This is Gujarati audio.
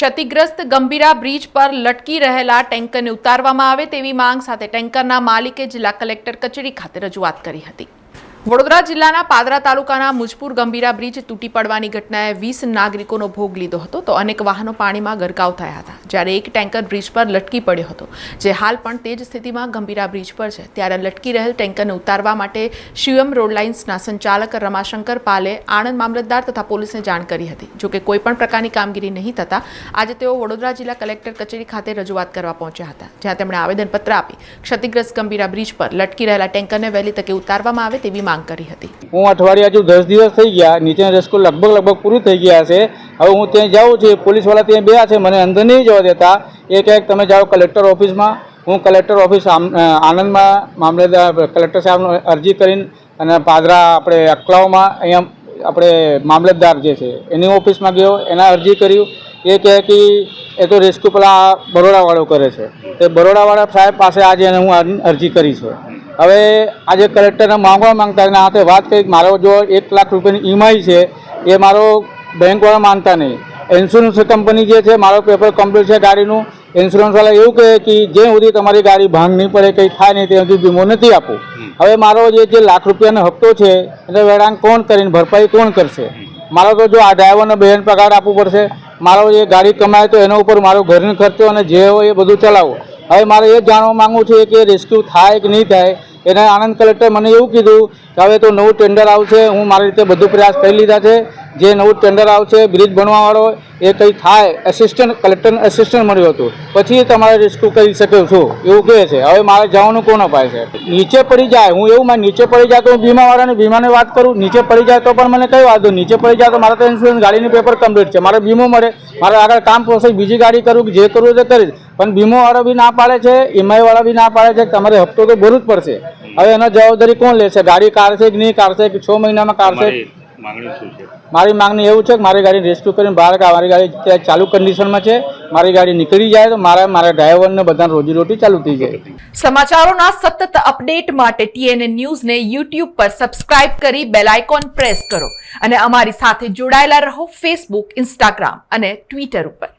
क्षतिग्रस्त गंभीरा ब्रिज पर लटकी रहेला टेન્કરને ઉતારવામાં આવે તેવી માંગ સાથે ટેન્કરના માલિકે જિલ્લા કલેક્ટર કચેરી ખાતે રજૂઆત કરી હતી। વડોદરા જિલ્લાના પાદરા તાલુકાના મુજપુર ગંભીરા બ્રિજ તૂટી પડવાની ઘટનાએ 20 નાગરિકોનો ભોગ લીધો હતો તો અનેક વાહનો પાણીમાં ગરકાવ થયા હતા, જ્યારે એક ટેન્કર બ્રિજ પર લટકી પડ્યો હતો, જે હાલ પણ તે જ સ્થિતિમાં ગંભીરા બ્રિજ પર છે। ત્યારે લટકી રહેલ ટેન્કરને ઉતારવા માટે શિવમ રોડ લાઇન્સના સંચાલક રમાશંકર પાલે આણંદ મામલતદાર તથા પોલીસને જાણ કરી હતી। જોકે કોઈ પણ પ્રકારની કામગીરી નહીં થતા આજે તેઓ વડોદરા જિલ્લા કલેક્ટર કચેરી ખાતે રજૂઆત કરવા પહોંચ્યા હતા, જ્યાં તેમણે આવેદનપત્ર આપી ક્ષતિગ્રસ્ત ગંભીરા બ્રિજ પર લટકી રહેલા ટેન્કરને વહેલી તકે ઉતારવામાં આવે તેવી માંગ કરી હતી। હું અઠવાડિયા હજુ 10 દિવસ થઈ ગયા, નીચેનો રેસ્ક્યુ લગભગ પૂરું થઈ ગયા છે। હવે હું ત્યાં જાઉં છું, પોલીસવાળા ત્યાં બેઠા છે, મને અંદર નહીં જવા દેતા। એ કહે તમે જાઓ કલેક્ટર ઓફિસમાં। હું કલેક્ટર ઓફિસ આણંદમાં મામલેદાર કલેક્ટર સાહેબને અરજી કરીને અને પાદરા આપણે અકલાવમાં અહીંયા આપણે મામલતદાર જે છે એની ઓફિસમાં ગયો, એના અરજી કર્યું। એ કહે કે એ તો રેસ્ક્યુ પેલા બરોડાવાળો કરે છે, તે બરોડાવાળા સાહેબ પાસે આજે હું અરજી કરી છે। હવે આજે કલેક્ટરને માંગતા એના હાથે વાત કરી, મારો જો 1 લાખ રૂપિયાની ઈએમઆઈ છે એ મારો બેંકવાળા માનતા નહીં। ઇન્સ્યોરન્સ કંપની જે છે, મારો પેપર કમ્પ્લીટ છે ગાડીનું, ઇન્સ્યોરન્સવાળા એવું કહે કે જ્યાં સુધી તમારી ગાડી ભાંગ નહીં પડે, કંઈ થાય નહીં ત્યાં સુધી વીમો નથી આપવું। હવે મારો જે લાખ રૂપિયાનો હપ્તો છે એટલે વેરાન કોણ કરીને ભરપાઈ કોણ કરશે? મારો તો જો આ ડ્રાઈવરનો બેન પગાર આપવું પડશે, મારો જે ગાડી કમાય તો એના ઉપર મારો ઘરનો ખર્ચો અને જે હોય એ બધું ચલાવો। હવે મારે એ જાણવા માગું છું કે રેસ્ક્યુ થાય કે નહીં થાય। એને આણંદ કલેક્ટર મને એવું કીધું કે હવે તો નવું ટેન્ડર આવશે, હું મારી રીતે બધું પ્રયાસ કરી લીધા છે। જે નવું ટેન્ડર આવશે બ્રિજ બનવાવાળો એ કંઈ થાય, એસિસ્ટન્ટ કલેક્ટરને એસિસ્ટન્ટ મળ્યું હતું, પછી તમારે રેસ્ક્યુ કરી શકો છો એવું કહે છે। હવે મારે જવાનું કોણ અપાય છે? નીચે પડી જાય, હું એવું મારે નીચે પડી જાય તો હું વીમાની વાત કરું, નીચે પડી જાય તો પણ મને કઈ વાંધો? નીચે પડી જાય તો મારે તો ઇન્સ્યોરન્સ ગાડીની પેપર કમ્પ્લીટ છે, મારે વીમો મળે, મારે આગળ કામ પ્રોસેસ બીજી ગાડી કરું જે કરવું તે કરીશ, પણ વીમોવાળા બી ના પાડે છે, ઈએમઆઈવાળા બી ના પાડે છે, તમારે હપ્તો તો ભરવું જ પડશે। હવે એનો જવાબદારી કોણ લેશે? ગાડી કાઢશે કે નહીં કાઢશે, કે 6 મહિનામાં કાઢશે? મારી માંગણી એવું છે કે મારી ગાડી રેસ્ક્યુ કરીને બહાર મારી ગાડી ચાલુ કન્ડિશનમાં છે, મારી ગાડી નીકળી જાય તો મારા ડ્રાઈવરને બધાને રોજીરોટી ચાલુ થઈ જાય। સમાચારોના સતત અપડેટ માટે TNN ન્યૂઝને YouTube પર સબસ્ક્રાઇબ કરી બેલ આઇકોન પ્રેસ કરો અને અમારી સાથે જોડાયેલા રહો Facebook, Instagram અને Twitter ઉપર।